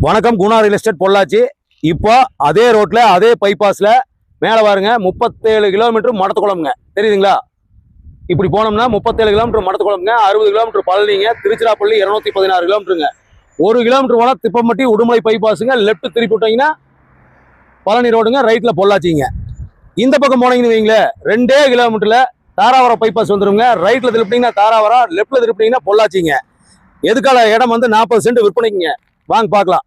வணக்கம். Guna real estate Pollachi. இப்போ அதே ரோட்ல அதே பைபாஸ்ல மேலே பாருங்க 37 கிலோமீட்டர் மடத்துக்குளம்ங்க. தெரியுதுங்களா? இப்படி போனோம்னா 37 கிலோமீட்டர் மடத்துக்குளம்ங்க, 60 கிலோமீட்டர் பழனிங்க, திருச்சிராப்பள்ளி 216 கிலோமீட்டருங்க. 1 கிலோமீட்டர் போனால் திப்பம்பட்டி உடுமலை பைபாஸுங்க. லெஃப்ட் திருப்பி விட்டீங்கன்னா பழனி ரோடுங்க, ரைட்ல பொள்ளாச்சிங்க. இந்த பக்கம் போனீங்கன்னு வைங்களேன் 2 கிலோமீட்டர்ல தாராவரம் பைபாஸ் வந்துருங்க. ரைட்ல திருப்பிட்டீங்கன்னா தாராவரம், லெஃப்ட்ல திருப்பிட்டீங்கன்னா பொள்ளாச்சிங்க. எதுக்கால இடம் வந்து 40 சென்ட் விற்பனைக்குங்க. வாங்க பார்க்கலாம்.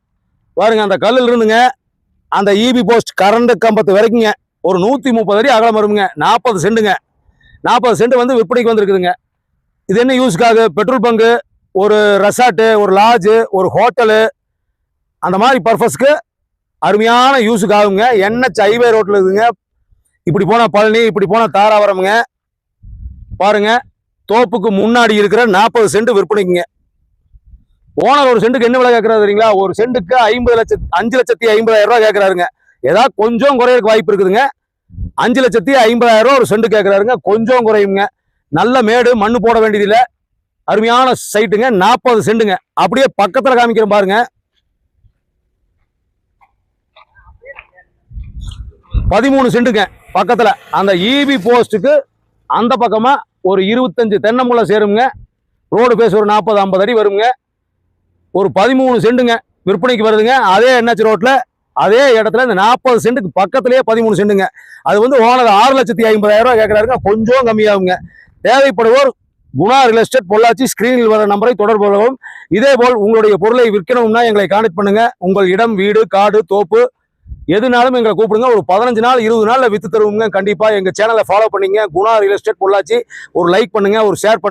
பாருங்க, அந்த கல்லில் இருந்துங்க அந்த இபி போஸ்ட் கரண்ட் கம்பத்து வரைக்குங்க ஒரு 130 அடி அகலம் வருங்க. 40 சென்ட்டுங்க. 40 சென்ட் வந்து விற்பனைக்கு வந்துருக்குதுங்க. இது என்ன யூஸ்க்காக? பெட்ரோல் பங்கு, ஒரு ரெசார்ட்டு, ஒரு லாட்ஜு, ஒரு ஹோட்டலு, அந்த மாதிரி பர்பஸ்க்கு அருமையான யூஸுக்கு ஆகுங்க. NH ஹைவே ரோட்டில் இருக்குதுங்க. இப்படி போனால் பழனி, இப்படி போனால் தாராவரம்ங்க. பாருங்க, தோப்புக்கு முன்னாடி இருக்கிற 40 சென்ட் விற்பனைக்குங்க. ஓனர் ஒரு சென்ட்டுக்கு என்ன விலை கேட்கறாரு தெரியுங்களா? ஒரு சென்ட்டுக்கு 5,50,000 ரூபாய் கேட்கறாருங்க. ஏதாவது கொஞ்சம் குறையறதுக்கு வாய்ப்பு இருக்குதுங்க. 5,50,000 ரூபாய் ஒரு சென்ட் கேட்கறாருங்க. கொஞ்சம் குறையுங்க. நல்ல மேடு, மண்ணு போட வேண்டியதில்லை. அருமையான சைட்டுங்க. 40 சென்ட்டுங்க. அப்படியே பக்கத்துல காமிக்கிறேன் பாருங்க. 13 சென்ட்டுங்க பக்கத்துல. அந்த இபி போஸ்ட்டுக்கு அந்த பக்கமா ஒரு 25 தென்னமுள்ள சேருங்க. ரோடு பேஸ் ஒரு 40-50 அடி வருங்க. ஒரு 13 சென்ட்டுங்க விற்பனைக்கு வருதுங்க. அதே NH ரோட்ல அதே இடத்துல இந்த 40 சென்ட்டுக்கு பக்கத்திலேயே 13 சென்ட்டுங்க. அது வந்து ஓனர் 6,50,000 ரூபாய் கேட்கறாருங்க. கொஞ்சம் கம்மியாகுங்க. தேவைப்படுவோர் குணா ரியல் எஸ்டேட் பொள்ளாச்சி ஸ்கிரீனில் வர நம்பரை தொடர்பு கொள்ளவும். இதேபோல் உங்களுடைய பொருளை விற்கணும்னா எங்களை கான்டெக்ட் பண்ணுங்க. உங்கள் இடம், வீடு, காடு, தோப்பு எதுனாலும் எங்களை கூப்பிடுங்க. ஒரு 15 நாள் 20 நாள்ல வித்து தருவோங்க. கண்டிப்பா எங்க சேனலை ஃபாலோ பண்ணீங்க. குணா ரியல் எஸ்டேட் பொள்ளாச்சி ஒரு லைக் பண்ணுங்க, ஒரு ஷேர் பண்ணுங்க.